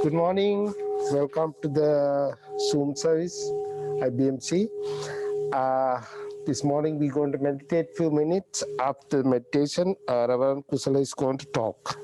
Good morning. Welcome to the Zoom service, IBMC. This morning we're going to meditate few minutes. After meditation, Reverend Kusala is going to talk.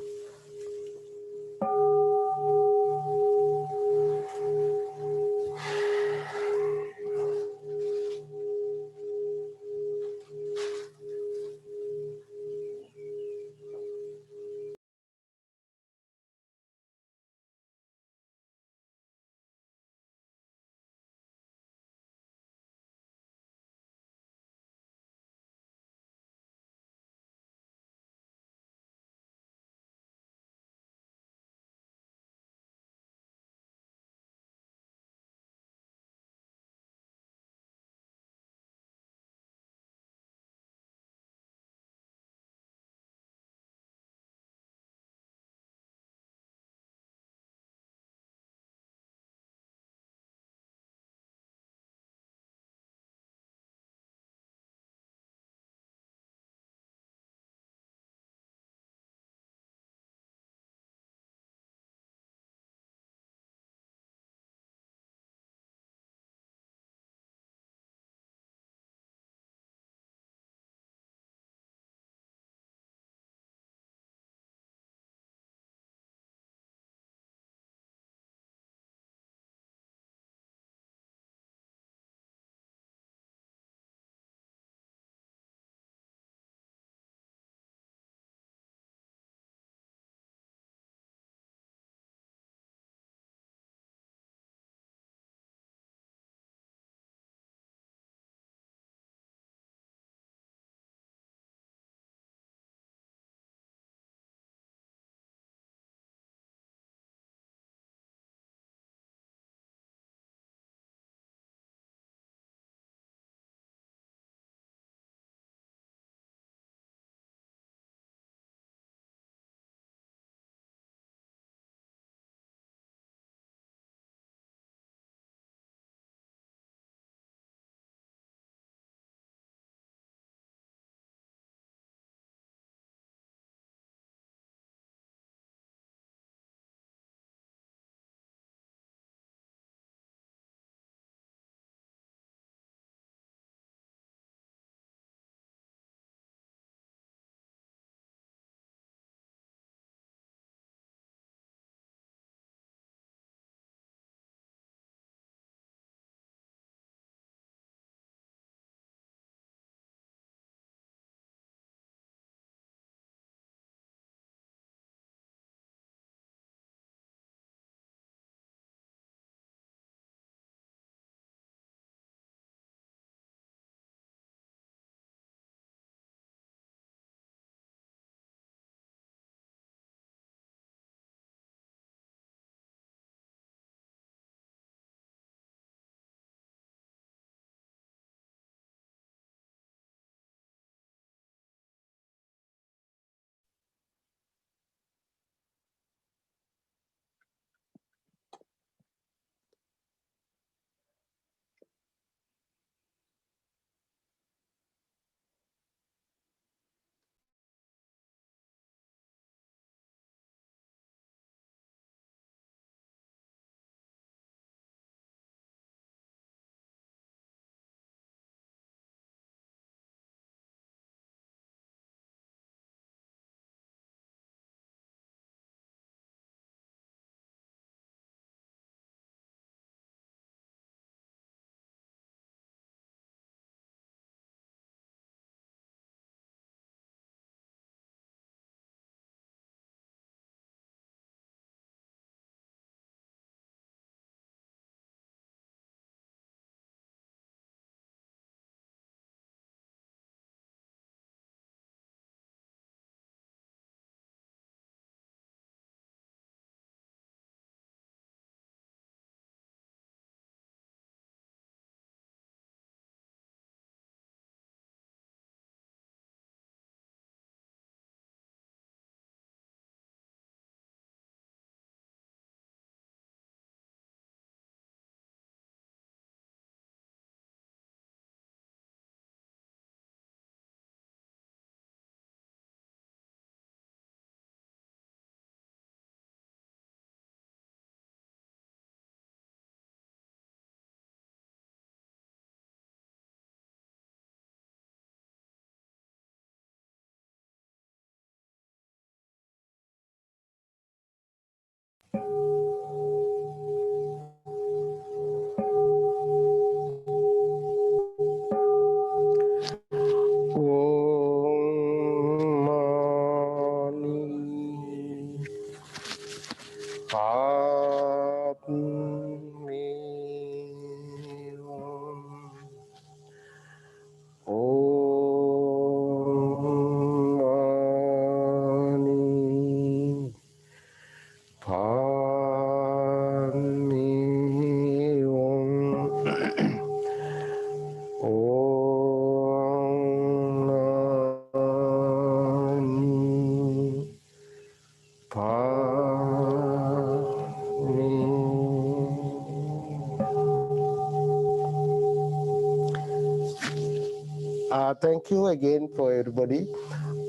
Thank you again for everybody.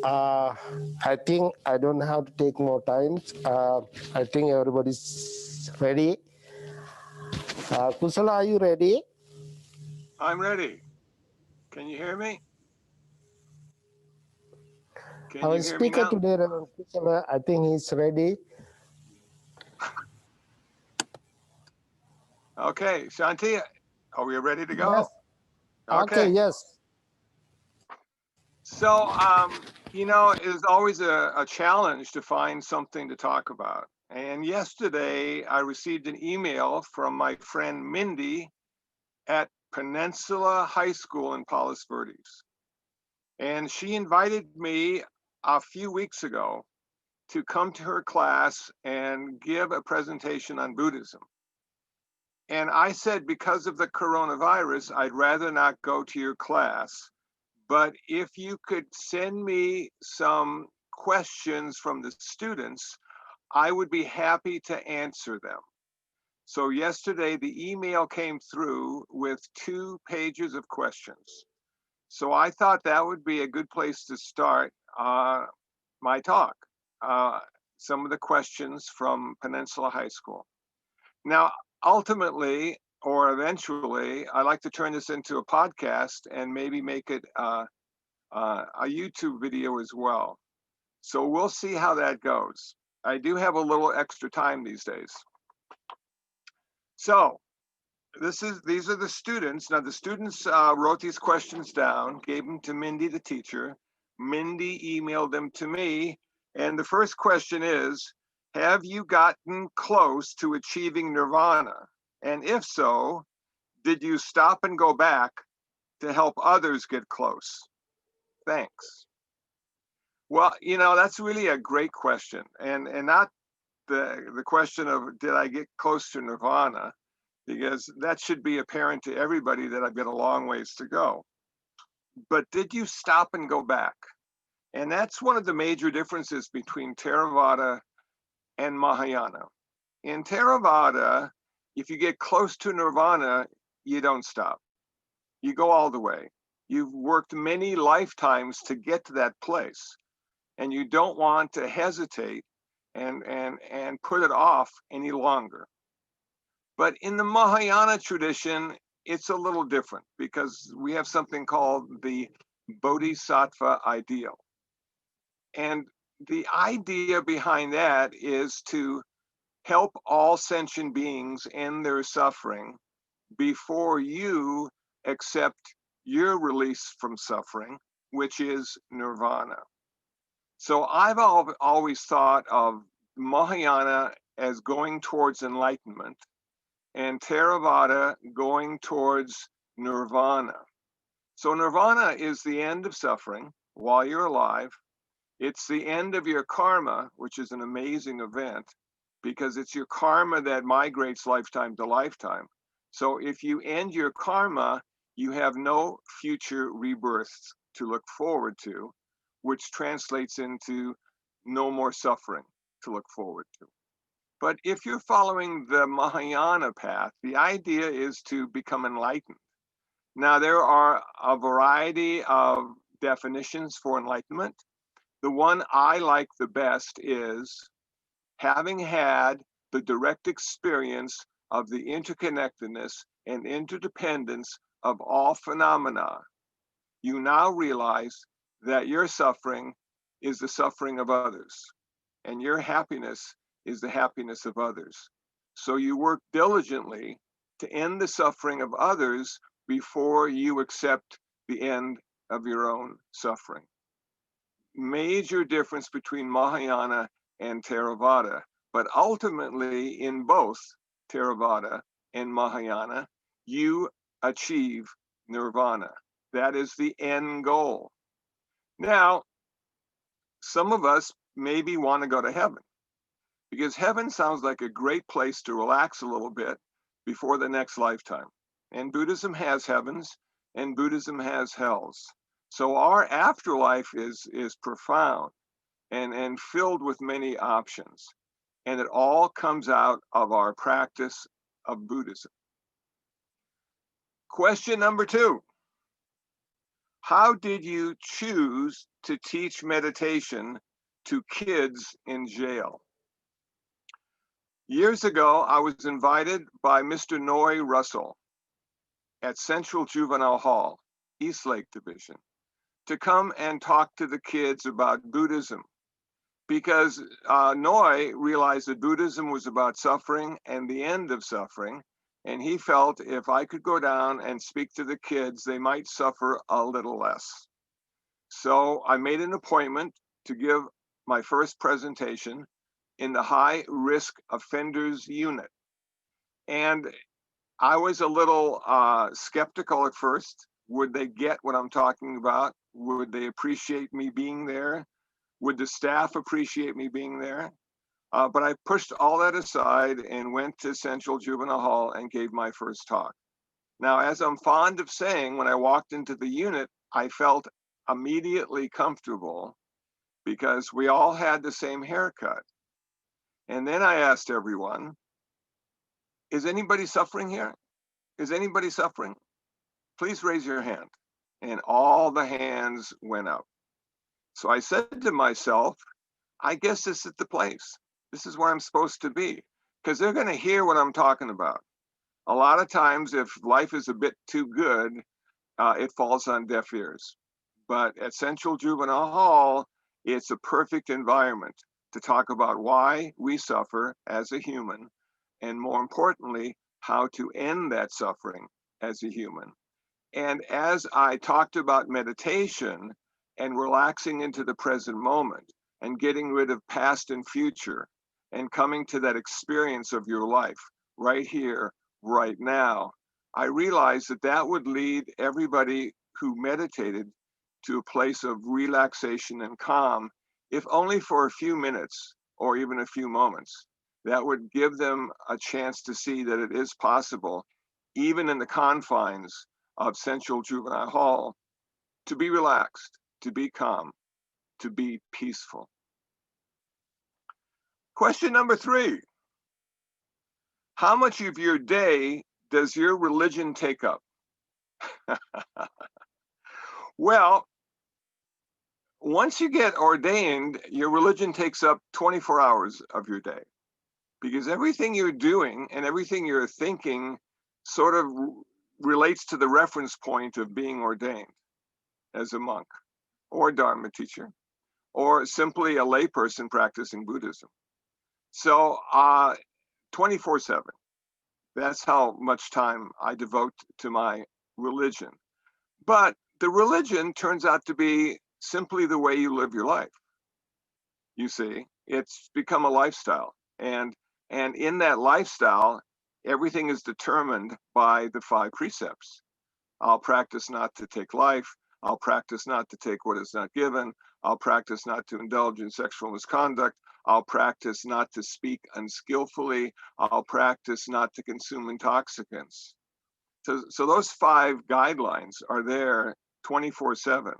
I think I don't have to take more time. I think everybody's ready. Kusala, are you ready? I'm ready. Can you hear me? Can Our you hear me speaker now? today, Reverend Kusala, I think he's ready. Okay, Shanti, are we ready to go? Yes. Okay, Okay. yes. So, it's always a challenge to find something to talk about. And yesterday, I received an email from my friend Mindy at Peninsula High School in Palos Verdes. And she invited me a few weeks ago to come to her class and give a presentation on Buddhism. And I said, because of the coronavirus, I'd rather not go to your class. But if you could send me some questions from the students, I would be happy to answer them. So yesterday, the email came through with 2 pages of questions. So I thought that would be a good place to start my talk. Some of the questions from Peninsula High School. Now, ultimately, or eventually, I like to turn this into a podcast and maybe make it a YouTube video as well. So we'll see how that goes. I do have a little extra time these days. So these are the students. Now the students wrote these questions down, gave them to Mindy, the teacher. Mindy emailed them to me. And the first question is, have you gotten close to achieving nirvana? And if so, did you stop and go back to help others get close? Thanks. Well, that's really a great question. And not the question of did I get close to nirvana, because that should be apparent to everybody that I've got a long ways to go. But did you stop and go back? And that's one of the major differences between Theravada and Mahayana. In Theravada, if you get close to nirvana, you don't stop. You go all the way. You've worked many lifetimes to get to that place, and you don't want to hesitate and put it off any longer. But in the Mahayana tradition, it's a little different because we have something called the Bodhisattva Ideal. And the idea behind that is to help all sentient beings end their suffering before you accept your release from suffering, which is nirvana. So I've always thought of Mahayana as going towards enlightenment and Theravada going towards nirvana. So nirvana is the end of suffering while you're alive. It's the end of your karma, which is an amazing event because it's your karma that migrates lifetime to lifetime. So if you end your karma, you have no future rebirths to look forward to, which translates into no more suffering to look forward to. But if you're following the Mahayana path, the idea is to become enlightened. Now, there are a variety of definitions for enlightenment. The one I like the best is having had the direct experience of the interconnectedness and interdependence of all phenomena. You now realize that your suffering is the suffering of others, and your happiness is the happiness of others. So you work diligently to end the suffering of others before you accept the end of your own suffering. Major difference between Mahayana and Theravada, but ultimately in both Theravada and Mahayana, you achieve Nirvana. That is the end goal. Now, some of us maybe want to go to heaven, because heaven sounds like a great place to relax a little bit before the next lifetime. And Buddhism has heavens and Buddhism has hells. So our afterlife is profound and filled with many options. And it all comes out of our practice of Buddhism. Question number 2. How did you choose to teach meditation to kids in jail? Years ago, I was invited by Mr. Noy Russell at Central Juvenile Hall, Eastlake Division, to come and talk to the kids about Buddhism, because Noy realized that Buddhism was about suffering and the end of suffering, and he felt if I could go down and speak to the kids, they might suffer a little less. So I made an appointment to give my first presentation in the high risk offenders unit. And I was a little skeptical at first. Would they get what I'm talking about? Would they appreciate me being there? Would the staff appreciate me being there? But I pushed all that aside and went to Central Juvenile Hall and gave my first talk. Now, as I'm fond of saying, when I walked into the unit, I felt immediately comfortable because we all had the same haircut. And then I asked everyone, is anybody suffering here? Is anybody suffering? Please raise your hand. And all the hands went up. So I said to myself, I guess this is the place. This is where I'm supposed to be, because they're going to hear what I'm talking about. A lot of times, if life is a bit too good, it falls on deaf ears. But at Central Juvenile Hall, it's a perfect environment to talk about why we suffer as a human, and more importantly, how to end that suffering as a human. And as I talked about meditation and relaxing into the present moment and getting rid of past and future and coming to that experience of your life right here, right now, I realized that that would lead everybody who meditated to a place of relaxation and calm, if only for a few minutes or even a few moments. That would give them a chance to see that it is possible, even in the confines of Central Juvenile Hall, to be relaxed, to be calm, to be peaceful. Question number 3. How much of your day does your religion take up? Well, once you get ordained, your religion takes up 24 hours of your day, because everything you're doing and everything you're thinking sort of relates to the reference point of being ordained as a monk or Dharma teacher or simply a layperson practicing Buddhism. So 24/7, that's how much time I devote to my religion. But the religion turns out to be simply the way you live your life. You see, it's become a lifestyle. And in that lifestyle, everything is determined by the 5 precepts. I'll practice not to take life. I'll practice not to take what is not given. I'll practice not to indulge in sexual misconduct. I'll practice not to speak unskillfully. I'll practice not to consume intoxicants. So those 5 guidelines are there 24/7.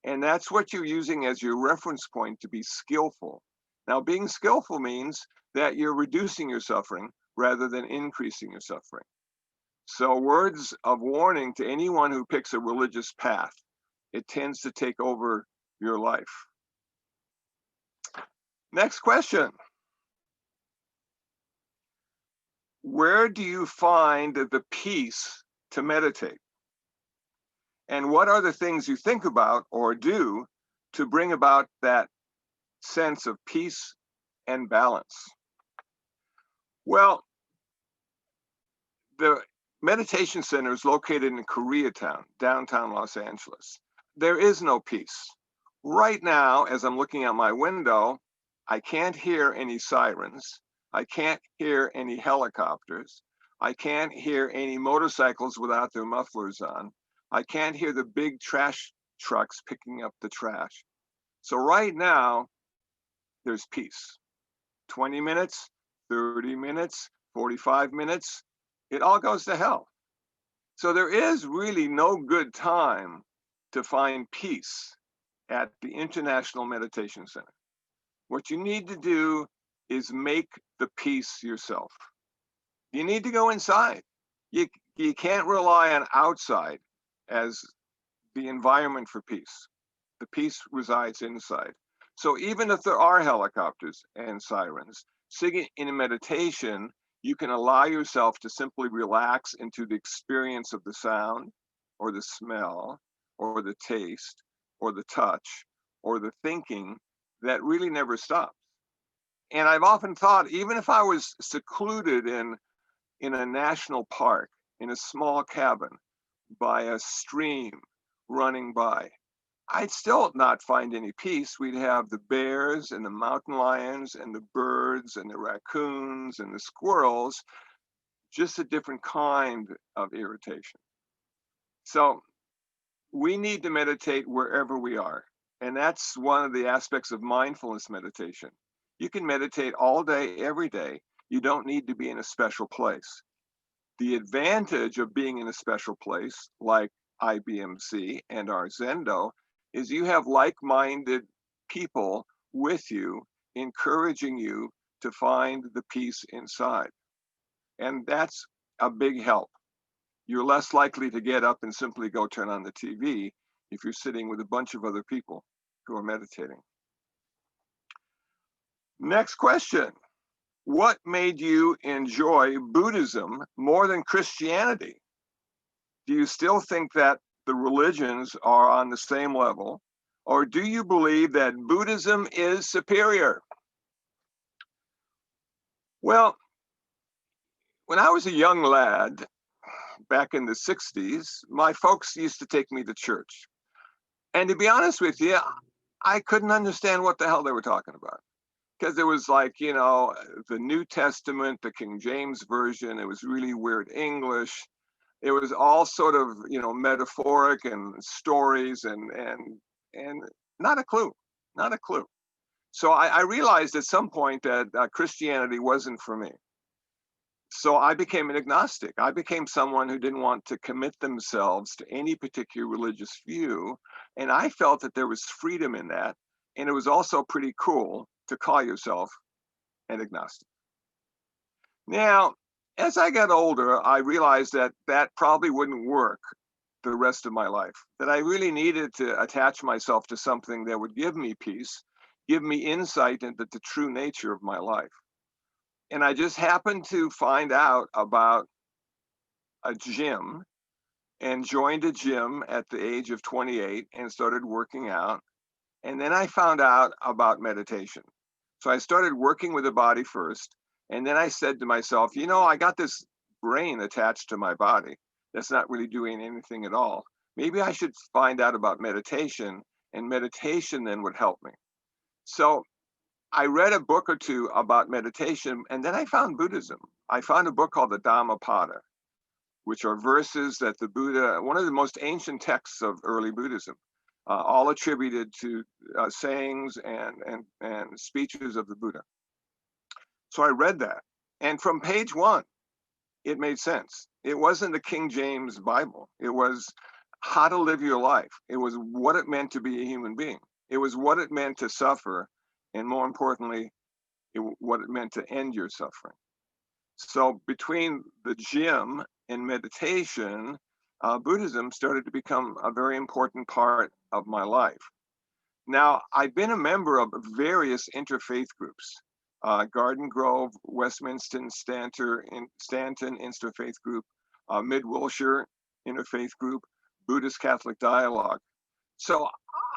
And that's what you're using as your reference point to be skillful. Now, being skillful means that you're reducing your suffering rather than increasing your suffering. So words of warning to anyone who picks a religious path: it tends to take over your life. Next question. Where do you find the peace to meditate? And what are the things you think about or do to bring about that sense of peace and balance? Well, the meditation center is located in Koreatown, downtown Los Angeles. There is no peace. Right now, as I'm looking out my window, I can't hear any sirens. I can't hear any helicopters. I can't hear any motorcycles without their mufflers on. I can't hear the big trash trucks picking up the trash. So right now, there's peace. 20 minutes, 30 minutes, 45 minutes, it all goes to hell. So there is really no good time to find peace at the International Meditation Center. What you need to do is make the peace yourself. You need to go inside. You can't rely on outside as the environment for peace. The peace resides inside. So even if there are helicopters and sirens, sitting in a meditation, you can allow yourself to simply relax into the experience of the sound or the smell or the taste or the touch or the thinking that really never stops. And I've often thought, even if I was secluded in a national park, in a small cabin, by a stream running by, I'd still not find any peace. We'd have the bears and the mountain lions and the birds and the raccoons and the squirrels, just a different kind of irritation. So we need to meditate wherever we are. And that's one of the aspects of mindfulness meditation. You can meditate all day, every day. You don't need to be in a special place. The advantage of being in a special place, like IBMC and our Zendo, is you have like-minded people with you, encouraging you to find the peace inside. And that's a big help. You're less likely to get up and simply go turn on the TV if you're sitting with a bunch of other people who are meditating. Next question. What made you enjoy Buddhism more than Christianity? Do you still think that the religions are on the same level, or do you believe that Buddhism is superior? Well, when I was a young lad, back in the 60s, my folks used to take me to church. And to be honest with you, I couldn't understand what the hell they were talking about. Because it was like, you know, the New Testament, the King James Version, it was really weird English. It was all sort of, you know, metaphoric and stories and not a clue. So I realized at some point that Christianity wasn't for me. So I became an agnostic. I became someone who didn't want to commit themselves to any particular religious view. And I felt that there was freedom in that. And it was also pretty cool to call yourself an agnostic. Now, as I got older, I realized that that probably wouldn't work the rest of my life, that I really needed to attach myself to something that would give me peace, give me insight into the true nature of my life. And I just happened to find out about a gym and joined a gym at the age of 28 and started working out. And then I found out about meditation. So I started working with the body first. And then I said to myself, you know, I got this brain attached to my body that's not really doing anything at all. Maybe I should find out about meditation, and meditation then would help me. So I read a book or two about meditation, and then I found Buddhism. I found a book called the Dhamma, which are verses that the Buddha, one of the most ancient texts of early Buddhism, all attributed to sayings and speeches of the Buddha. So I read that, and from page one, it made sense. It wasn't the King James Bible. It was how to live your life. It was what it meant to be a human being. It was what it meant to suffer, and more importantly, what it meant to end your suffering. So between the gym and meditation, Buddhism started to become a very important part of my life. Now, I've been a member of various interfaith groups, Garden Grove, Westminster, Stanton Interfaith Group, Mid-Wilshire Interfaith Group, Buddhist Catholic Dialogue. So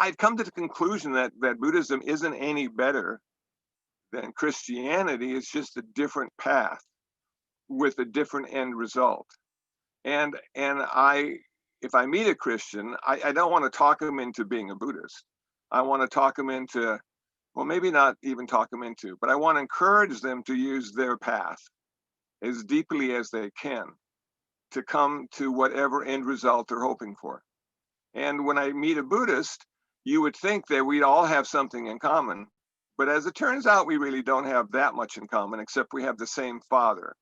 I've come to the conclusion that Buddhism isn't any better than Christianity. It's just a different path. with a different end result. And if I meet a Christian, I don't want to talk them into being a Buddhist. I want to talk them into, well, maybe not even talk them into, but I want to encourage them to use their path as deeply as they can to come to whatever end result they're hoping for. And when I meet a Buddhist, you would think that we'd all have something in common. But as it turns out, we really don't have that much in common, except we have the same father.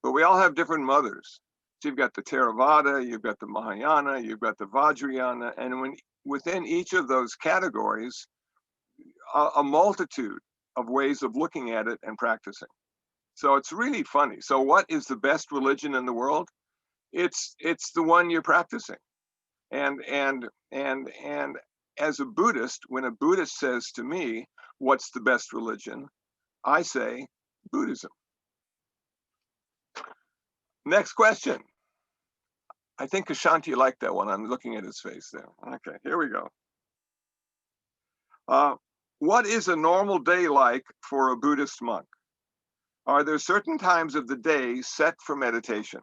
But we all have different mothers. So you've got the Theravada, you've got the Mahayana, you've got the Vajrayana, and within each of those categories, a multitude of ways of looking at it and practicing. So it's really funny. So what is the best religion in the world? It's the one you're practicing. And as a Buddhist, when a Buddhist says to me, what's the best religion? I say Buddhism. Next question. I think Ashanti liked that one. I'm looking at his face there. Okay, here we go. What is a normal day like for a Buddhist monk? Are there certain times of the day set for meditation?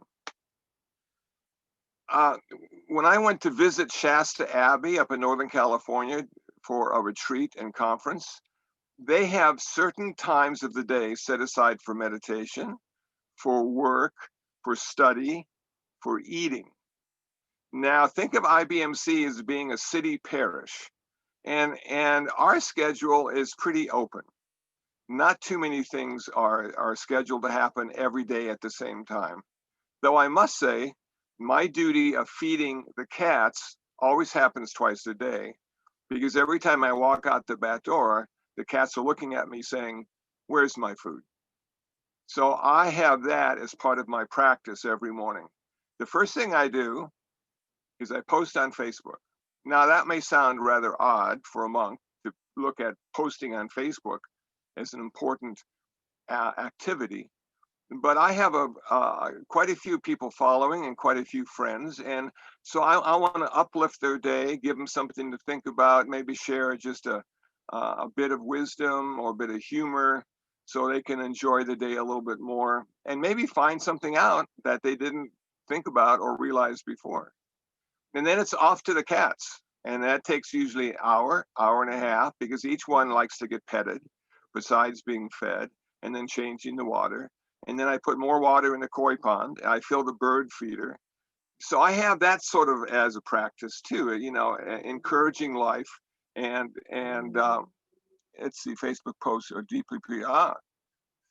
When I went to visit Shasta Abbey up in Northern California for a retreat and conference, they have certain times of the day set aside for meditation, for work, for study, for eating. Now think of IBMC as being a city parish, and our schedule is pretty open. Not too many things are scheduled to happen every day at the same time. Though I must say, my duty of feeding the cats always happens twice a day, because every time I walk out the back door, the cats are looking at me saying, where's my food? So I have that as part of my practice every morning. The first thing I do is I post on Facebook. Now that may sound rather odd for a monk to look at posting on Facebook as an important activity, but I have quite a few people following and quite a few friends, and so I want to uplift their day, give them something to think about, maybe share just a bit of wisdom or a bit of humor so they can enjoy the day a little bit more, and maybe find something out that they didn't think about or realize before. And then it's off to the cats, and that takes usually an hour and a half, because each one likes to get petted besides being fed, and then changing the water. And then I put more water in the koi pond, and I fill the bird feeder. So I have that sort of as a practice too, you know, encouraging life. And let's see, Facebook posts are deeply,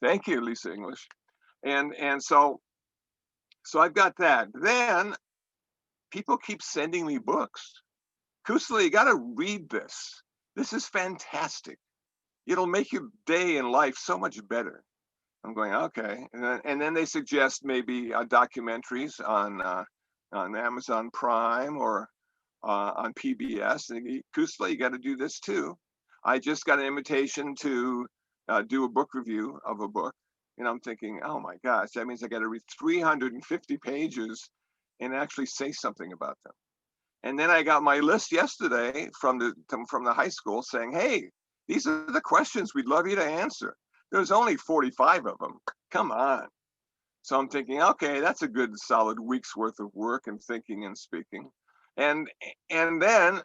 thank you, Lisa English. And so I've got that. Then people keep sending me books. Kusala, you got to read this. This is fantastic. It'll make your day and life so much better. I'm going, okay. And then they suggest maybe documentaries on Amazon Prime or on PBS. And Kusala, you got to do this too. I just got an invitation to do a book review of a book. And I'm thinking, oh my gosh, that means I got to read 350 pages and actually say something about them. And then I got my list yesterday from the high school saying, hey, these are the questions we'd love you to answer. There's only 45 of them. Come on. So I'm thinking, okay, that's a good solid week's worth of work and thinking and speaking. And then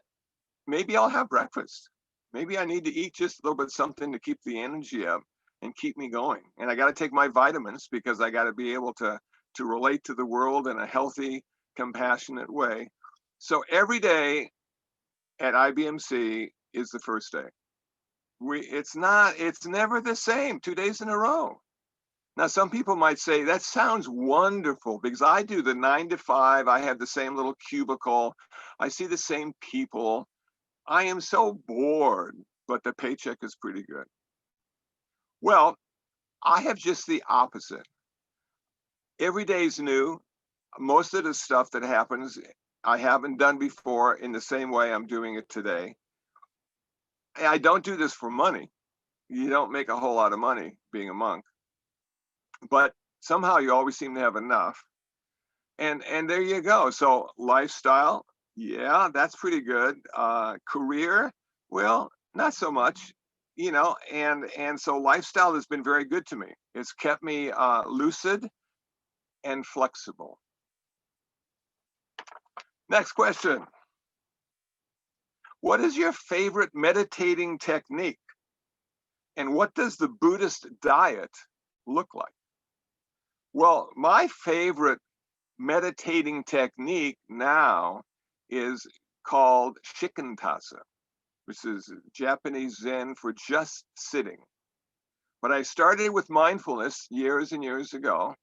maybe I'll have breakfast. Maybe I need to eat just a little bit something to keep the energy up and keep me going. And I got to take my vitamins, because I got to be able to relate to the world in a healthy, compassionate way. So every day at IBMC is the first day. It's never the same 2 days in a row. Now, some people might say, that sounds wonderful, because I do the 9 to 5. I have the same little cubicle. I see the same people. I am so bored, but the paycheck is pretty good. Well, I have just the opposite. Every day is new. Most of the stuff that happens, I haven't done before in the same way I'm doing it today. I don't do this for money. You don't make a whole lot of money being a monk, but somehow you always seem to have enough. And there you go. So lifestyle, yeah, that's pretty good. Career, well, not so much, you know, and so lifestyle has been very good to me. It's kept me lucid. and flexible. Next question. What is your favorite meditating technique? And what does the Buddhist diet look like? Well, my favorite meditating technique now is called shikantaza, which is Japanese Zen for just sitting. But I started with mindfulness years and years ago,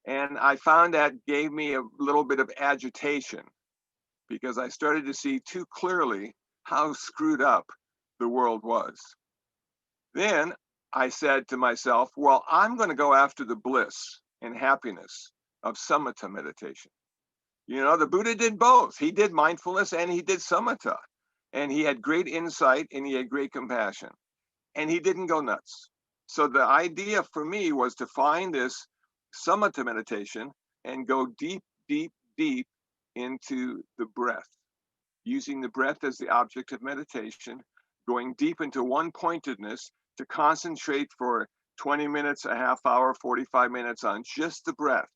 and I found that gave me a little bit of agitation because I started to see too clearly how screwed up the world was. Then I said to myself, well, I'm going to go after the bliss and happiness of samatha meditation. You know, the Buddha did both. He did mindfulness and he did samatha. And he had great insight and he had great compassion. And he didn't go nuts. So the idea for me was to find this samatha meditation and go deep, deep, deep into the breath, using the breath as the object of meditation, going deep into one-pointedness to concentrate for 20 minutes, a half hour, 45 minutes on just the breath,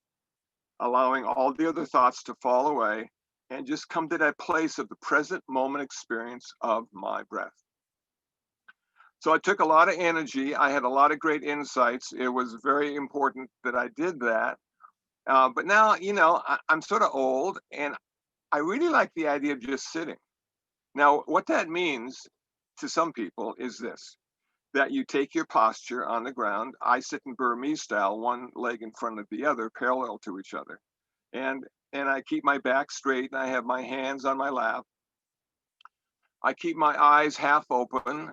allowing all the other thoughts to fall away and just come to that place of the present moment experience of my breath. So it took a lot of energy. I had a lot of great insights. It was very important that I did that. But now, you know, I'm sort of old and I really like the idea of just sitting. Now, what that means to some people is this, that you take your posture on the ground. I sit in Burmese style, one leg in front of the other, parallel to each other. And I keep my back straight and I have my hands on my lap. I keep my eyes half open,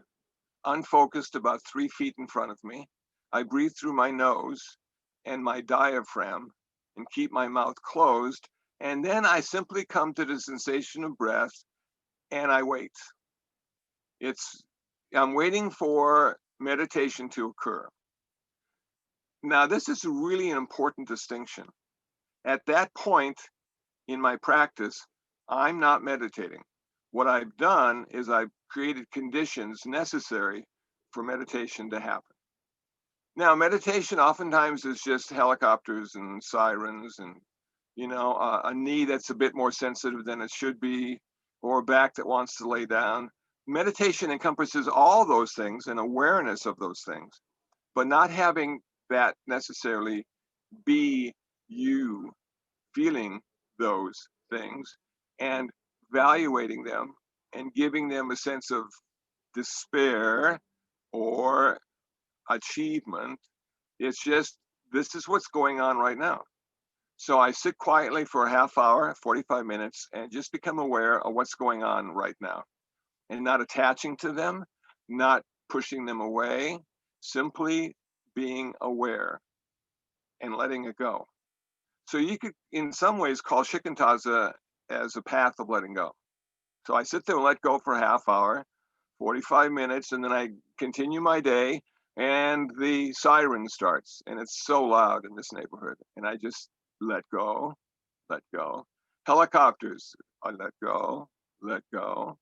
unfocused about 3 feet in front of me. I breathe through my nose and my diaphragm and keep my mouth closed. And then I simply come to the sensation of breath and I wait. I'm waiting for meditation to occur. Now, this is really an important distinction. At that point in my practice, I'm not meditating. What I've done is I've created conditions necessary for meditation to happen. Now, meditation oftentimes is just helicopters and sirens and, you know, a knee that's a bit more sensitive than it should be, or a back that wants to lay down. Meditation encompasses all those things and awareness of those things, but not having that necessarily be you feeling those things and evaluating them and giving them a sense of despair or achievement. It's just, this is what's going on right now. So I sit quietly for a half hour, 45 minutes, and just become aware of what's going on right now and not attaching to them, not pushing them away, simply being aware and letting it go. So you could, in some ways, call shikantaza as a path of letting go. So I sit there and let go for a half hour, 45 minutes, and then I continue my day, and the siren starts, and it's so loud in this neighborhood, and I just let go, let go. Helicopters, I let go, let go.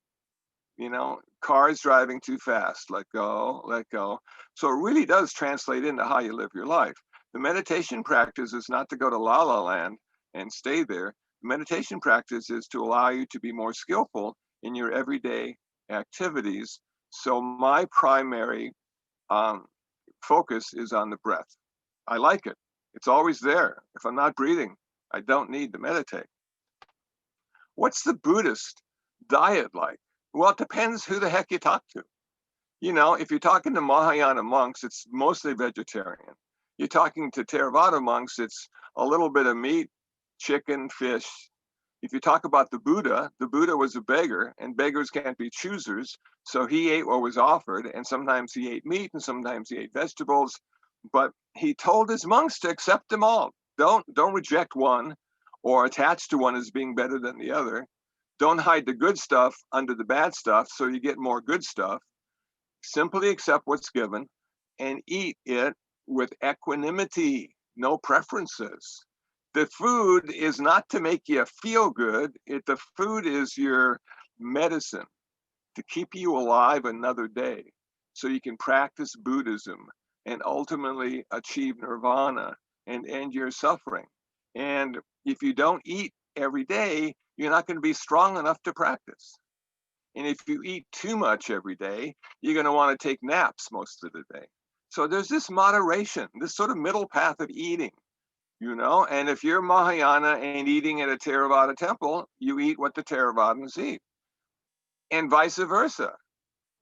You know, cars driving too fast, let go, let go. So it really does translate into how you live your life. The meditation practice is not to go to La La Land and stay there. The meditation practice is to allow you to be more skillful in your everyday activities. So my primary focus is on the breath. I like it. It's always there. If I'm not breathing, I don't need to meditate. What's the Buddhist diet like? Well, it depends who the heck you talk to. You know, if you're talking to Mahayana monks, it's mostly vegetarian. You're talking to Theravada monks, it's a little bit of meat, chicken, fish. If you talk about the Buddha was a beggar, and beggars can't be choosers. So he ate what was offered, and sometimes he ate meat, and sometimes he ate vegetables. But he told his monks to accept them all. Don't reject one or attach to one as being better than the other. Don't hide the good stuff under the bad stuff so you get more good stuff. Simply accept what's given and eat it with equanimity, no preferences. The food is not to make you feel good. The food is your medicine to keep you alive another day so you can practice Buddhism and ultimately achieve Nirvana and end your suffering. And if you don't eat every day, you're not going to be strong enough to practice. And if you eat too much every day, you're going to want to take naps most of the day. So there's this moderation, this sort of middle path of eating, you know. And if you're Mahayana and eating at a Theravada temple, you eat what the Theravadins eat. And vice versa.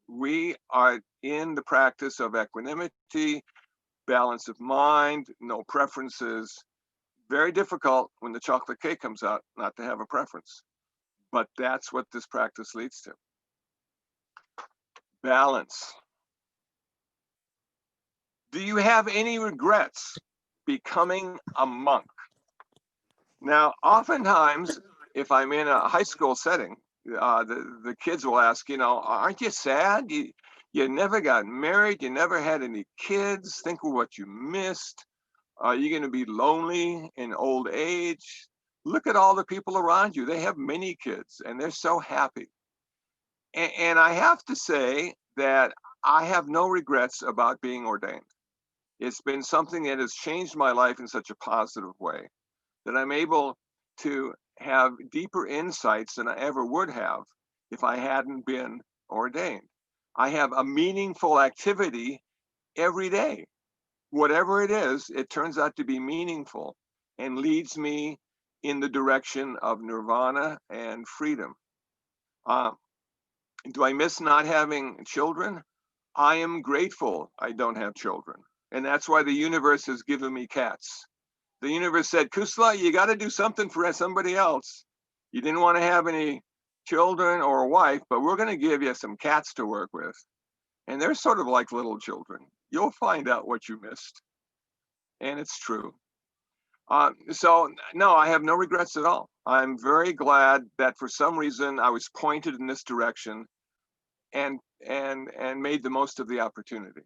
We are in the practice of equanimity, balance of mind, no preferences. Very difficult when the chocolate cake comes out not to have a preference. But that's what this practice leads to. Balance. Do you have any regrets becoming a monk? Now, oftentimes, if I'm in a high school setting, the kids will ask, you know, aren't you sad? You never got married, you never had any kids, think of what you missed. Are you going to be lonely in old age? Look at all the people around you. They have many kids and they're so happy. And I have to say that I have no regrets about being ordained. It's been something that has changed my life in such a positive way that I'm able to have deeper insights than I ever would have if I hadn't been ordained. I have a meaningful activity every day. Whatever it is, it turns out to be meaningful and leads me in the direction of nirvana and freedom. Do I miss not having children? I am grateful I don't have children. And that's why the universe has given me cats. The universe said, Kusala, you got to do something for somebody else. You didn't want to have any children or a wife, but we're going to give you some cats to work with. And they're sort of like little children. You'll find out what you missed. And it's true. So no, I have no regrets at all. I'm very glad that for some reason I was pointed in this direction and made the most of the opportunity.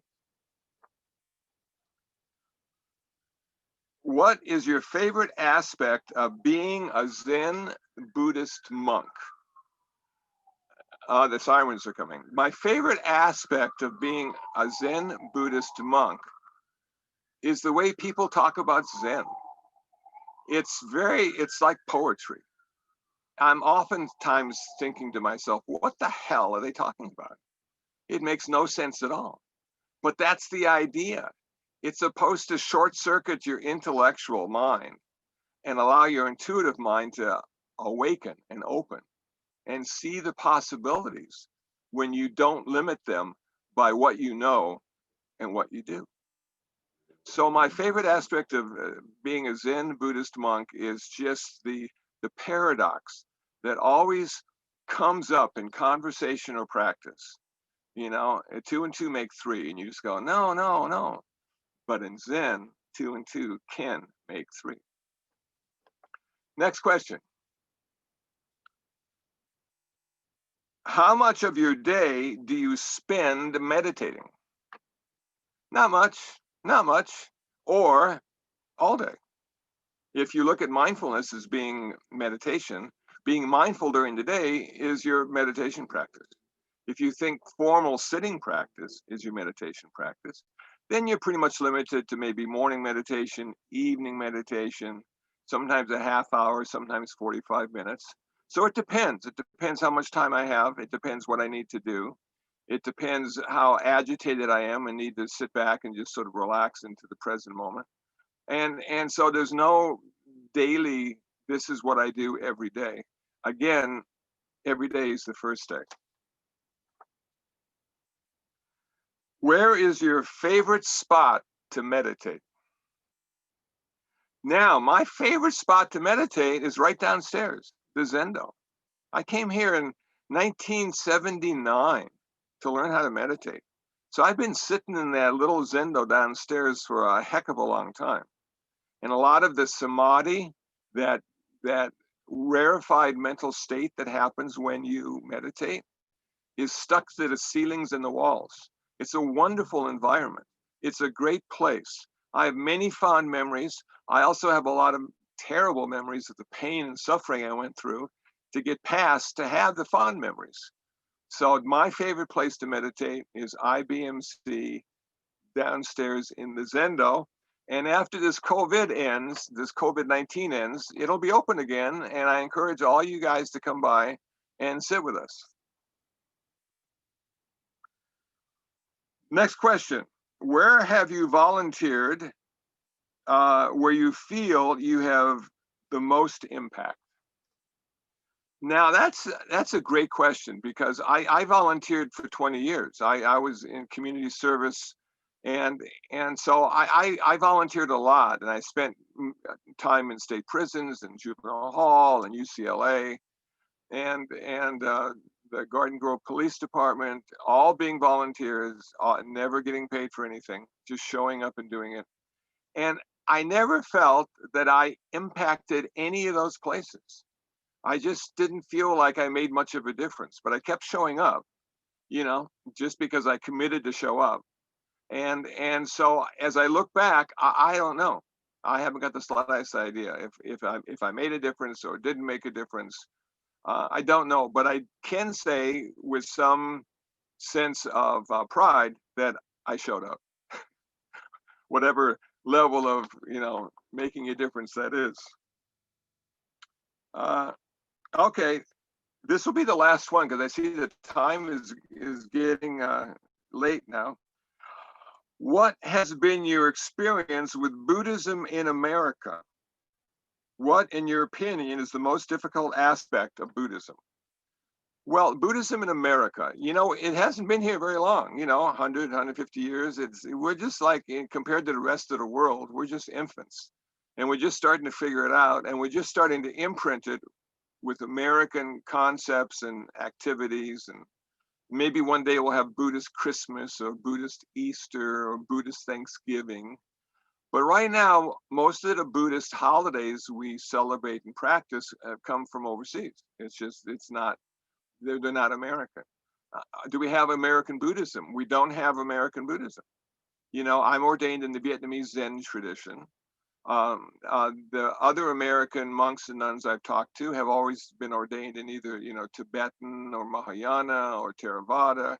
What is your favorite aspect of being a Zen Buddhist monk? The sirens are coming. My favorite aspect of being a Zen Buddhist monk is the way people talk about Zen. It's like poetry. I'm oftentimes thinking to myself, what the hell are they talking about? It makes no sense at all. But that's the idea. It's supposed to short circuit your intellectual mind and allow your intuitive mind to awaken and open and see the possibilities when you don't limit them by what you know and what you do. So my favorite aspect of being a Zen Buddhist monk is just the paradox that always comes up in conversation or practice. You know, 2 and 2 make 3, and you just go, no, no, no. But in Zen, 2 and 2 can make 3. Next question. How much of your day do you spend meditating? Not much, not much, or all day. If you look at mindfulness as being meditation, being mindful during the day is your meditation practice. If you think formal sitting practice is your meditation practice, then you're pretty much limited to maybe morning meditation, evening meditation, sometimes a half hour, sometimes 45 minutes. So it depends. It depends how much time I have. It depends what I need to do. It depends how agitated I am and need to sit back and just sort of relax into the present moment. And so there's no daily, this is what I do every day. Again, every day is the first day. Where is your favorite spot to meditate? Now, my favorite spot to meditate is right downstairs, the Zendo. I came here in 1979 to learn how to meditate. So I've been sitting in that little Zendo downstairs for a heck of a long time. And a lot of the samadhi, that rarefied mental state that happens when you meditate, is stuck to the ceilings and the walls. It's a wonderful environment. It's a great place. I have many fond memories. I also have a lot of terrible memories of the pain and suffering I went through to get past to have the fond memories. So my favorite place to meditate is IBMC downstairs in the Zendo. And after this COVID ends, this COVID-19 ends, it'll be open again. And I encourage all you guys to come by and sit with us. Next question. Where have you volunteered where you feel you have the most impact? Now that's a great question, because I volunteered for 20 years. I was in community service, and so I volunteered a lot, and I spent time in state prisons and juvenile hall and UCLA and the Garden Grove Police Department, all being volunteers, never getting paid for anything, just showing up and doing it. And I never felt that I impacted any of those places. I just didn't feel like I made much of a difference, but I kept showing up, just because I committed to show up. And so as I look back, I don't know. I haven't got the slightest idea if I made a difference or didn't make a difference. I don't know, but I can say with some sense of pride that I showed up, whatever level of making a difference that is. Okay, this will be the last one, because I see the time is getting late now. What has been your experience with Buddhism in America? What, in your opinion, is the most difficult aspect of Buddhism? Well, Buddhism in America, it hasn't been here very long, 100, 150 years. We're just like, compared to the rest of the world, we're just infants. And we're just starting to figure it out. And we're just starting to imprint it with American concepts and activities. And maybe one day we'll have Buddhist Christmas or Buddhist Easter or Buddhist Thanksgiving. But right now, most of the Buddhist holidays we celebrate and practice come from overseas. They're not American. Do we have American Buddhism? We don't have American Buddhism. I'm ordained in the Vietnamese Zen tradition. The other American monks and nuns I've talked to have always been ordained in either, Tibetan or Mahayana or Theravada,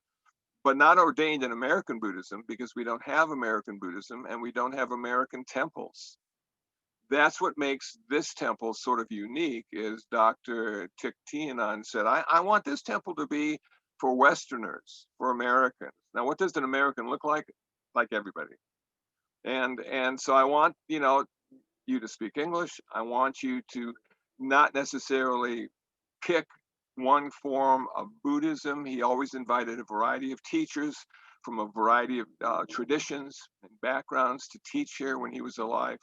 but not ordained in American Buddhism, because we don't have American Buddhism and we don't have American temples. That's what makes this temple sort of unique, is Dr. Thich Thich Nhat said, I want this temple to be for Westerners, for Americans. Now, what does an American look like? Like everybody. And so I want, you to speak English. I want you to not necessarily pick one form of Buddhism. He always invited a variety of teachers from a variety of traditions and backgrounds to teach here when he was alive.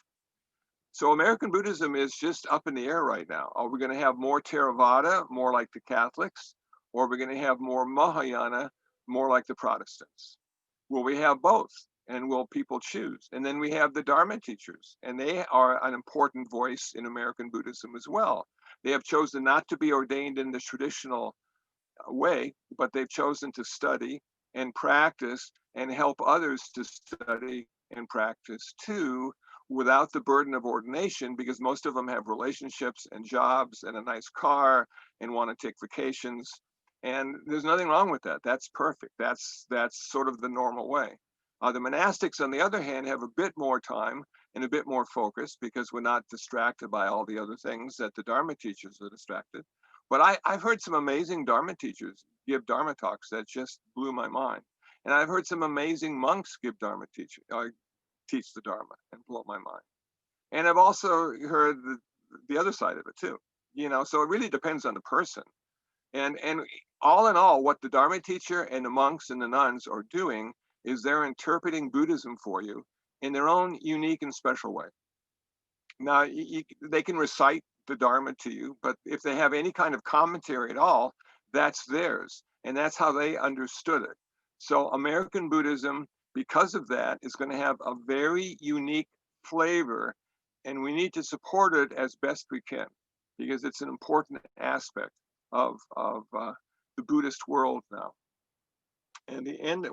So American Buddhism is just up in the air right now. Are we going to have more Theravada, more like the Catholics, or are we going to have more Mahayana, more like the Protestants? Will we have both? And will people choose? And then we have the Dharma teachers, and they are an important voice in American Buddhism as well. They have chosen not to be ordained in the traditional way, but they've chosen to study and practice and help others to study and practice too, without the burden of ordination, because most of them have relationships and jobs and a nice car and want to take vacations. And there's nothing wrong with that. That's perfect. That's sort of the normal way. The monastics, on the other hand, have a bit more time and a bit more focus, because we're not distracted by all the other things that the Dharma teachers are distracted. But I've heard some amazing Dharma teachers give Dharma talks that just blew my mind. And I've heard some amazing monks give Dharma teach the Dharma and blow my mind. And I've also heard the other side of it too. So it really depends on the person. And all in all, what the Dharma teacher and the monks and the nuns are doing is they're interpreting Buddhism for you in their own unique and special way. Now, they can recite the Dharma to you, but if they have any kind of commentary at all, that's theirs. And that's how they understood it. So American Buddhism, because of that, is going to have a very unique flavor, and we need to support it as best we can, because it's an important aspect of the Buddhist world now. And the end,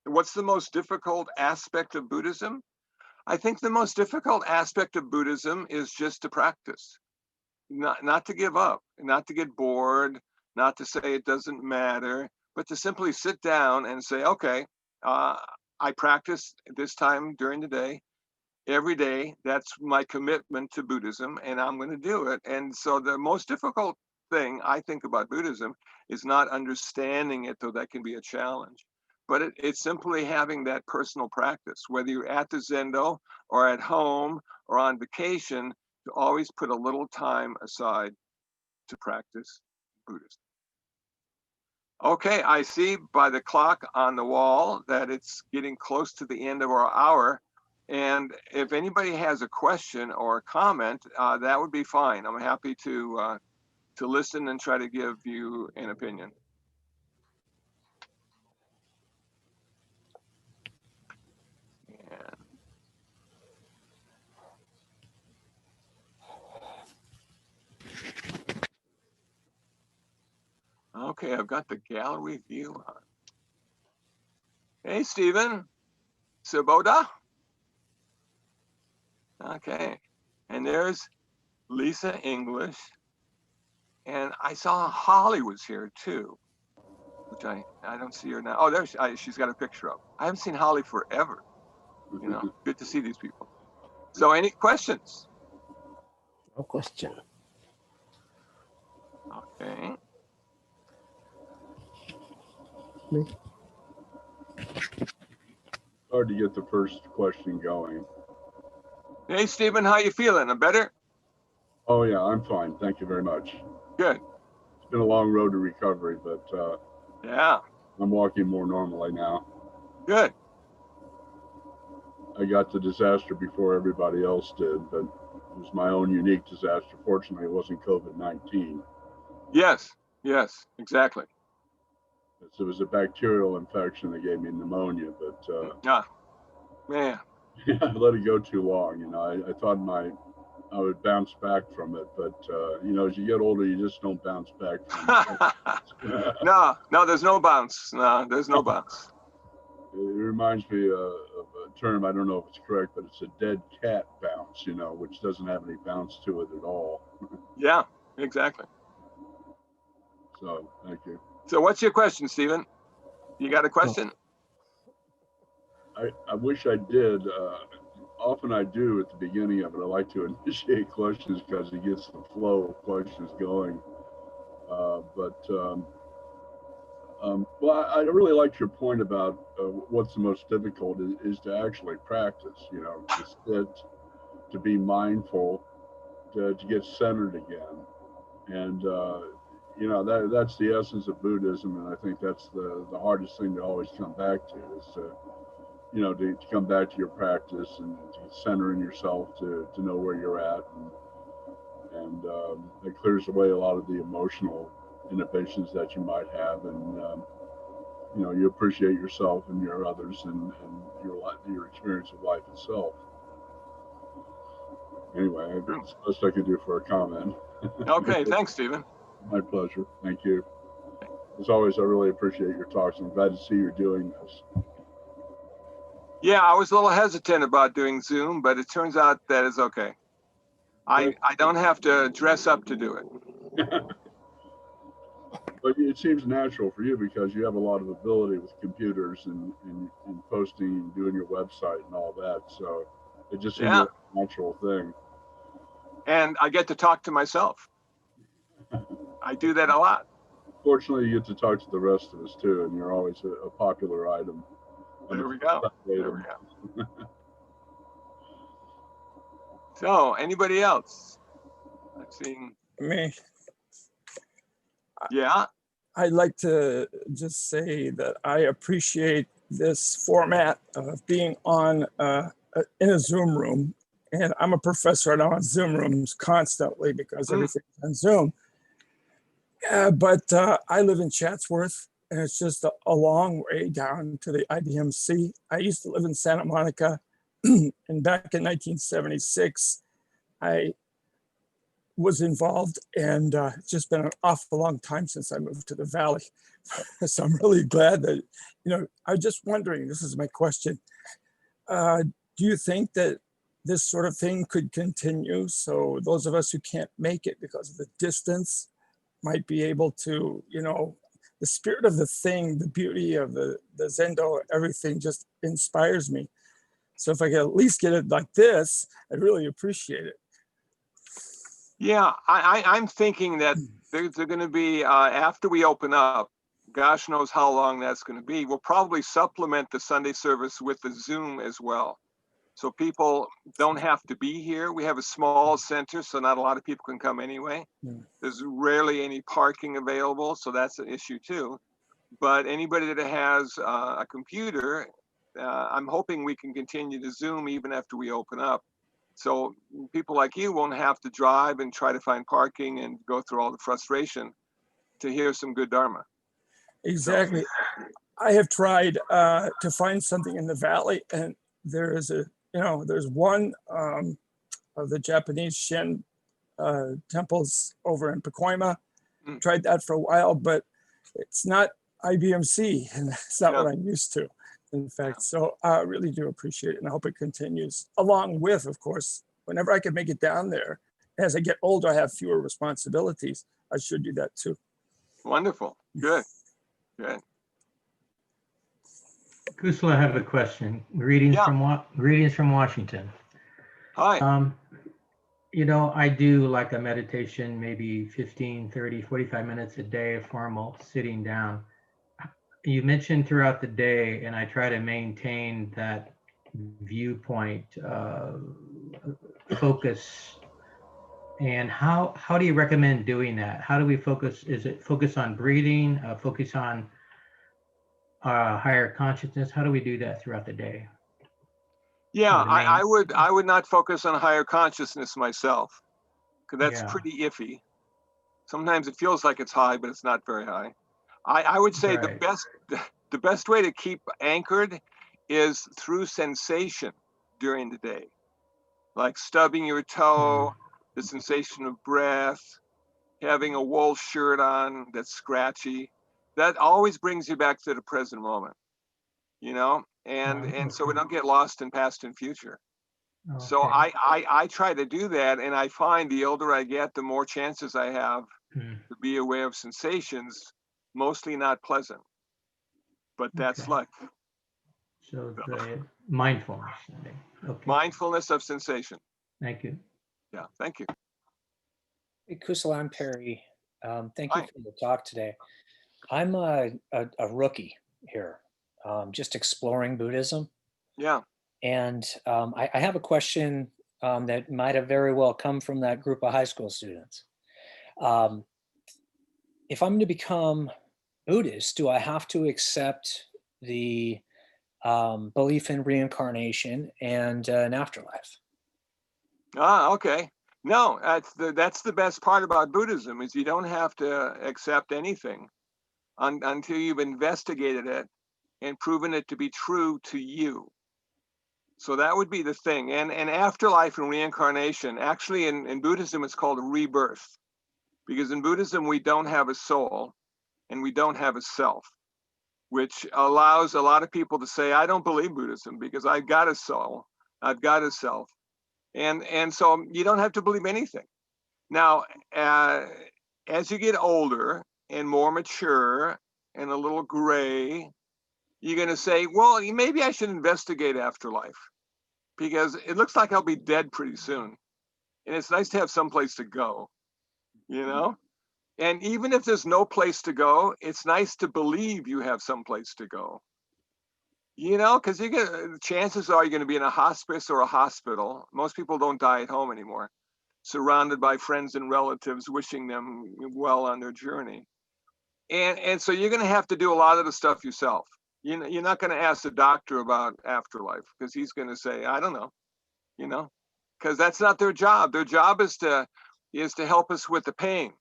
what's the most difficult aspect of Buddhism? I think the most difficult aspect of Buddhism is just to practice, not to give up, not to get bored, not to say it doesn't matter, but to simply sit down and say, okay, I practice this time during the day, every day. That's my commitment to Buddhism, and I'm going to do it. And so the most difficult thing I think about Buddhism is not understanding it, though that can be a challenge. But it's simply having that personal practice, whether you're at the Zendo or at home or on vacation, to always put a little time aside to practice Buddhism. Okay, I see by the clock on the wall that it's getting close to the end of our hour. And if anybody has a question or a comment, that would be fine. I'm happy to listen and try to give you an opinion. Okay, I've got the gallery view on. Hey, Stephen, Saboda. Okay, and there's Lisa English. And I saw Holly was here too, which I don't see her now. Oh, there she's got a picture up. I haven't seen Holly forever. You know, good to see these people. So any questions? No question. Okay. Me? Hard to get the first question going. Hey, Stephen, how you feeling? I'm better? Oh yeah, I'm fine. Thank you very much. Good. It's been a long road to recovery, but Yeah. I'm walking more normally now. Good. I got the disaster before everybody else did, but it was my own unique disaster. Fortunately, it wasn't COVID-19. Yes. Yes. Exactly. It was a bacterial infection that gave me pneumonia, but Man. I let it go too long. You know, I thought I would bounce back from it, but you know, as you get older, you just don't bounce back from it. No, there's no bounce. No, there's no bounce. It reminds me of a term, I don't know if it's correct, but it's a dead cat bounce, you know, which doesn't have any bounce to it at all. Yeah, exactly. So, thank you. So what's your question, Stephen? You got a question? I wish I did. Often I do at the beginning of it. I like to initiate questions because it gets the flow of questions going. Well, I really liked your point about what's the most difficult is to actually practice, you know, to sit, to be mindful, to get centered again. And, you know, that's the essence of Buddhism. And I think that's the hardest thing to always come back to is to, you know, to come back to your practice and to center in yourself to know where you're at. And it clears away a lot of the emotional inhibitions that you might have, and you know, you appreciate yourself and your others and your experience of life itself. Anyway, that's the best I could do for a comment. Okay, thanks, Stephen. My pleasure. Thank you. As always, I really appreciate your talks. I'm glad to see you're doing this. Yeah, I was a little hesitant about doing Zoom, but it turns out that it's okay. I don't have to dress up to do it. But it seems natural for you because you have a lot of ability with computers and posting and doing your website and all that. So it just seems like a natural thing. And I get to talk to myself. I do that a lot. Fortunately, you get to talk to the rest of us too, and you're always a popular item. There we go. There we go. So, anybody else? I'm seeing me. Yeah. I'd like to just say that I appreciate this format of being on in a Zoom room. And I'm a professor and I'm on Zoom rooms constantly because everything's on Zoom. But I live in Chatsworth, and it's just a long way down to the IDMC. I used to live in Santa Monica, and back in 1976, I was involved, and it's just been an awful long time since I moved to the Valley. So I'm really glad that, you know, I'm just wondering, this is my question. Do you think that this sort of thing could continue? So those of us who can't make it because of the distance might be able to, you know, the spirit of the thing, the beauty of the Zendo, everything just inspires me. So if I could at least get it like this, I'd really appreciate it. Yeah, I'm thinking that there's going to be, after we open up, gosh knows how long that's going to be, we'll probably supplement the Sunday service with the Zoom as well. So people don't have to be here. We have a small center, so not a lot of people can come anyway. There's rarely any parking available, so that's an issue too. But anybody that has a computer, I'm hoping we can continue to Zoom even after we open up. So people like you won't have to drive and try to find parking and go through all the frustration to hear some good Dharma. Exactly. I have tried to find something in the valley, and there is there's one of the Japanese Shin temples over in Pacoima. Tried that for a while, but it's not IBMC, and that's not what I'm used to, in fact. So I really do appreciate it, and I hope it continues, along with, of course, whenever I can make it down there. As I get older, I have fewer responsibilities. I should do that too. Wonderful. Good. Good. Kusala, I have a question. Greetings from Washington. Hi. I do like a meditation, maybe 15, 30, 45 minutes a day of formal sitting down. You mentioned throughout the day, and I try to maintain that viewpoint, focus. And how do you recommend doing that? How do we focus? Is it focus on breathing, focus on higher consciousness? How do we do that throughout the day? Yeah, I would not focus on higher consciousness myself, because that's pretty iffy. Sometimes it feels like it's high, but it's not very high. I would say the best way to keep anchored is through sensation during the day, like stubbing your toe, the sensation of breath, having a wool shirt on that's scratchy. That always brings you back to the present moment, and so we don't get lost in past and future. Okay. So I try to do that, and I find the older I get, the more chances I have to be aware of sensations, mostly not pleasant, but that's life. So the mindfulness. Okay. Mindfulness of sensation. Thank you. Yeah, thank you. Hey, Kusala, I'm Perry. Thank you for the talk today. I'm a rookie here, just exploring Buddhism. Yeah. And I have a question that might have very well come from that group of high school students. If I'm going to become Buddhist, do I have to accept the belief in reincarnation and an afterlife? Okay. No, that's the best part about Buddhism, is you don't have to accept anything until you've investigated it and proven it to be true to you. So that would be the thing. And afterlife and reincarnation, actually in Buddhism, it's called a rebirth, because in Buddhism, we don't have a soul and we don't have a self, which allows a lot of people to say, I don't believe Buddhism because I've got a soul, I've got a self. And so you don't have to believe anything. Now, as you get older and more mature and a little gray, you're going to say, well, maybe I should investigate afterlife, because it looks like I'll be dead pretty soon. And it's nice to have someplace to go, And even if there's no place to go, it's nice to believe you have someplace to go. Because chances are you're going to be in a hospice or a hospital. Most people don't die at home anymore, surrounded by friends and relatives wishing them well on their journey. And so you're going to have to do a lot of the stuff yourself. You're not going to ask the doctor about afterlife, because he's going to say, I don't know, because that's not their job. Their job is to help us with the pain.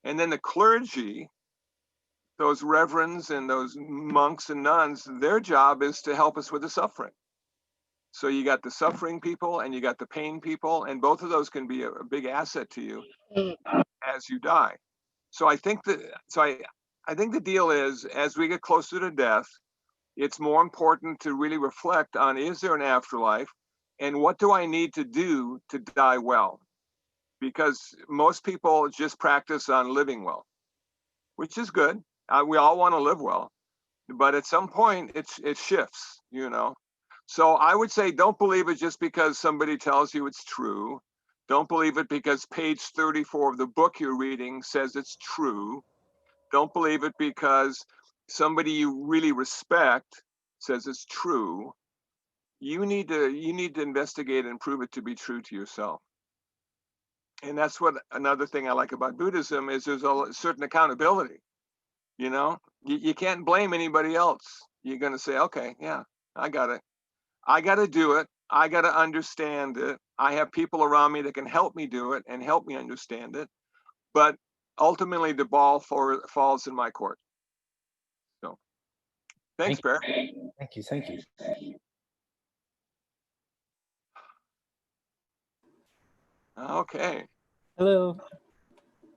And then the clergy, those reverends and those monks and nuns, their job is to help us with the suffering. So you got the suffering people and you got the pain people, and both of those can be a big asset to you as you die. So I think the deal is, as we get closer to death, it's more important to really reflect on, is there an afterlife, and what do I need to do to die well? Because most people just practice on living well, which is good. We all want to live well, but at some point it shifts, you know. So I would say don't believe it just because somebody tells you it's true. Don't believe it because page 34 of the book you're reading says it's true. Don't believe it because somebody you really respect says it's true. You need to investigate and prove it to be true to yourself. And that's what another thing I like about Buddhism is there's a certain accountability. You know, you can't blame anybody else. You're going to say, okay, yeah, I got it. I got to do it. I got to understand it. I have people around me that can help me do it and help me understand it. But ultimately, the ball falls in my court. So, thanks, Bear. Thank you. Thank you. Okay. Hello,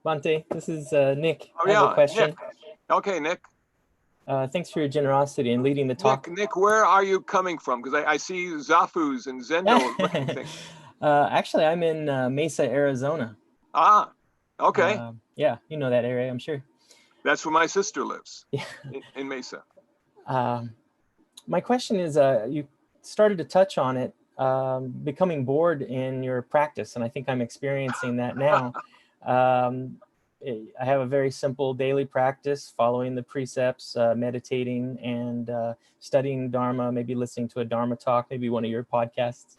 Bhante. This is Nick. Oh, I have a yeah, question. Nick. Okay, Nick. Thanks for your generosity in leading the talk. Nick, where are you coming from? Because I see Zafus and Zendo looking things. Actually, I'm in Mesa, Arizona. Ah, okay. Yeah, you know that area, I'm sure. That's where my sister lives, Yeah. in Mesa. My question is, you started to touch on it, becoming bored in your practice, and I think I'm experiencing that now. I have a very simple daily practice, following the precepts, meditating and studying Dharma, maybe listening to a Dharma talk, maybe one of your podcasts.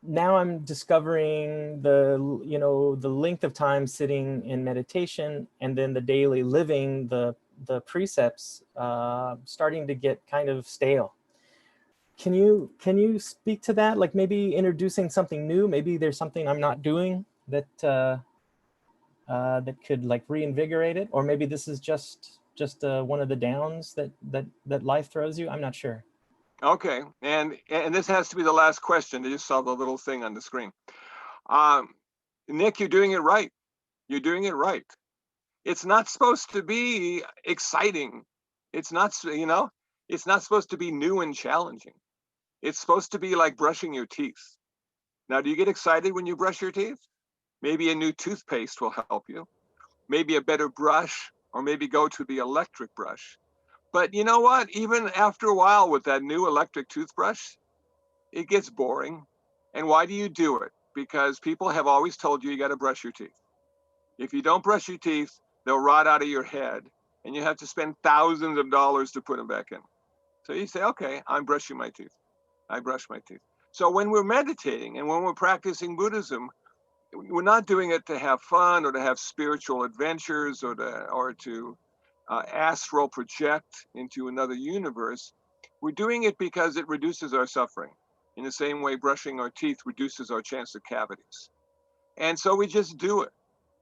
Now I'm discovering the length of time sitting in meditation, and then the daily living, the precepts starting to get kind of stale. Can you speak to that? Like maybe introducing something new. Maybe there's something I'm not doing that that could like reinvigorate it, or maybe this is just one of the downs that life throws you. I'm not sure. Okay, and this has to be the last question. I just saw the little thing on the screen. Nick, you're doing it right. You're doing it right. It's not supposed to be exciting. It's not, it's not supposed to be new and challenging. It's supposed to be like brushing your teeth. Now, do you get excited when you brush your teeth? Maybe a new toothpaste will help you. Maybe a better brush, or maybe go to the electric brush. But you know what? Even after a while with that new electric toothbrush, it gets boring. And why do you do it? Because people have always told you got to brush your teeth. If you don't brush your teeth, they'll rot out of your head, and you have to spend thousands of dollars to put them back in. So you say, okay, I'm brushing my teeth. I brush my teeth. So when we're meditating and when we're practicing Buddhism, we're not doing it to have fun or to have spiritual adventures or to astral project into another universe. We're doing it because it reduces our suffering. In the same way brushing our teeth reduces our chance of cavities. And so we just do it.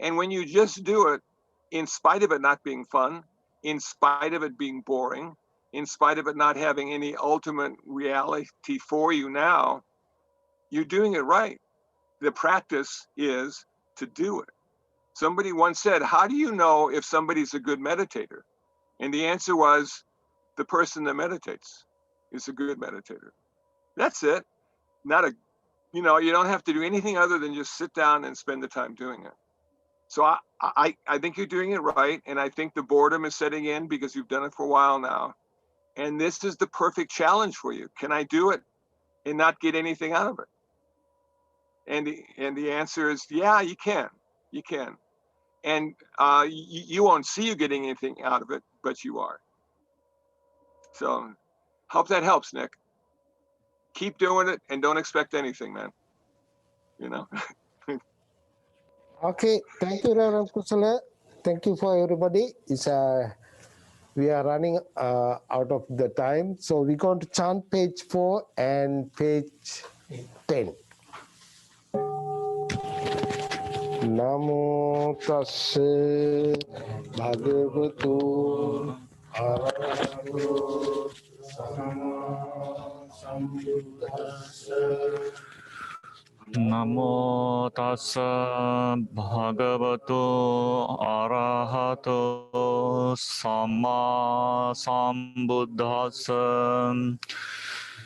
And when you just do it, in spite of it not being fun, in spite of it being boring, in spite of it not having any ultimate reality for you now, you're doing it right. The practice is to do it. Somebody once said, how do you know if somebody's a good meditator? And the answer was, the person that meditates is a good meditator. That's it. You don't have to do anything other than just sit down and spend the time doing it. So I think you're doing it right. And I think the boredom is setting in because you've done it for a while now. And this is the perfect challenge for you. Can I do it and not get anything out of it? And the answer is, yeah, you can. You can. And you won't see you getting anything out of it, but you are. So hope that helps, Nick. Keep doing it and don't expect anything, man. Okay, thank you, Reverend Kusala. Thank you for everybody. We are running out of the time, so we're going to chant page 4 and page 10. Namo tassa bhagavato arahato samma sambuddhassa. Namo tassa bhagavato arahato samma sambuddhassa.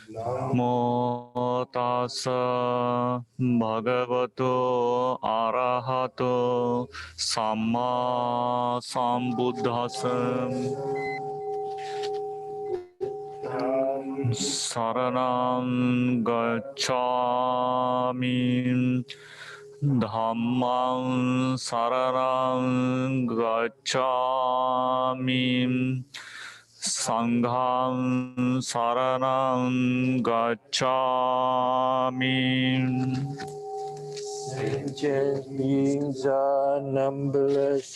Namo tassa bhagavato arahato samma sambuddhassa. Saranam gacchami Dhammam saranam gacchami Sangham saranam gacchami. Sentient beings are numberless.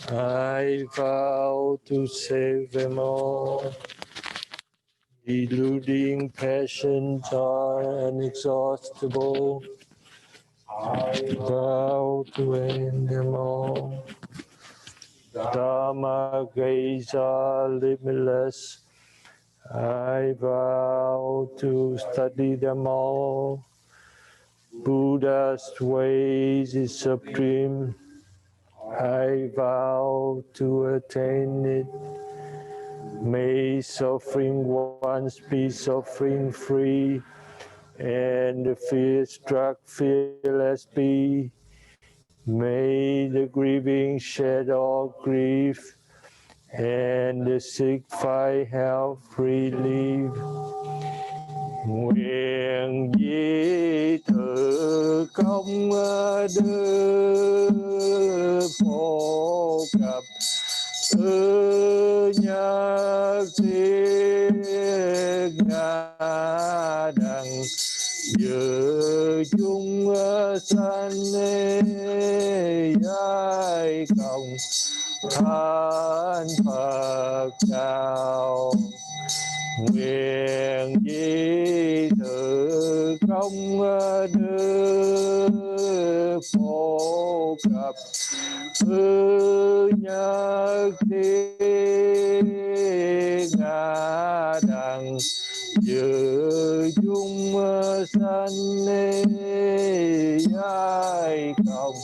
I vow to save them all. Deluding passions are inexhaustible. I vow to end them all. Dharma gaze are limitless. I vow to study them all. Buddha's ways is supreme. I vow to attain it. May suffering ones be suffering free, and the fear-struck fearless be. May the grieving shed all grief, and the sick find health relief. Nguyện di thử công đức phổ cập nhất thiết ngã đẳng dự chúng sanh giai cộng thánh Phật đạo. Nguyện di thử công đức phổ cập nhất thiết ngã đẳng dự chúng sanh giai cộng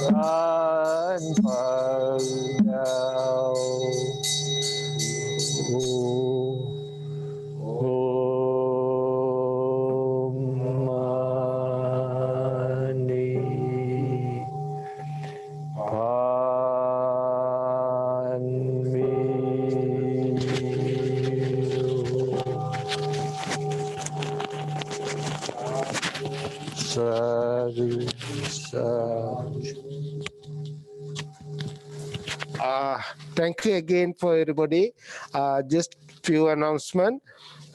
thánh Phật đạo. Thank you again for everybody. Just few announcements.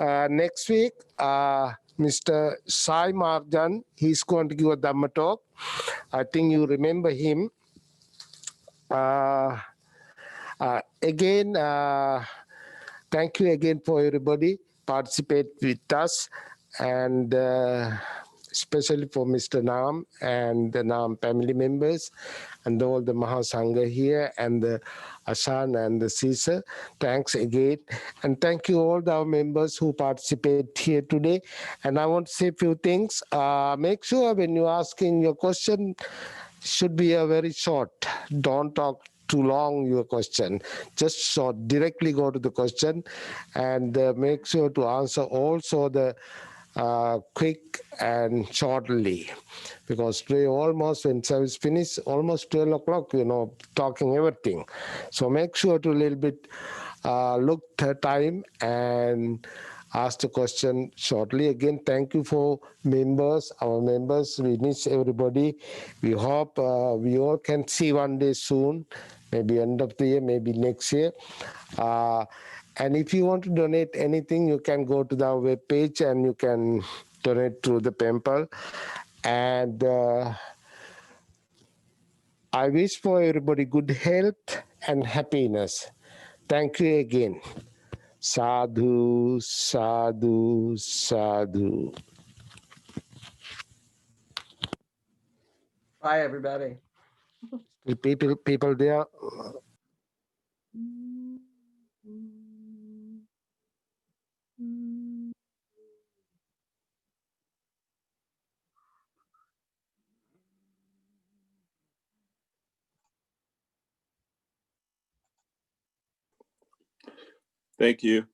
Next week, Mr. Sai Marjan, he's going to give a Dhamma talk. I think you remember him. Again, thank you again for everybody participate with us, and especially for Mr. Nam and the Nam family members and all the Mahasangha here and the Asan and the Caesar. Thanks again. And thank you all our members who participate here today. And I want to say a few things. Make sure when you're asking your question, should be a very short. Don't talk too long your question. Just short, directly go to the question, and make sure to answer also the quick and shortly, because today almost when service finish, almost 12 o'clock, talking everything. So make sure to a little bit look the time and ask the question shortly. Again, thank you for members, our members. We miss everybody. We hope we all can see one day soon, maybe end of the year, maybe next year. And if you want to donate anything, you can go to the web page and you can donate through the PayPal. And I wish for everybody good health and happiness. Thank you again. Sadhu, sadhu, sadhu. Bye, everybody. People there. Thank you.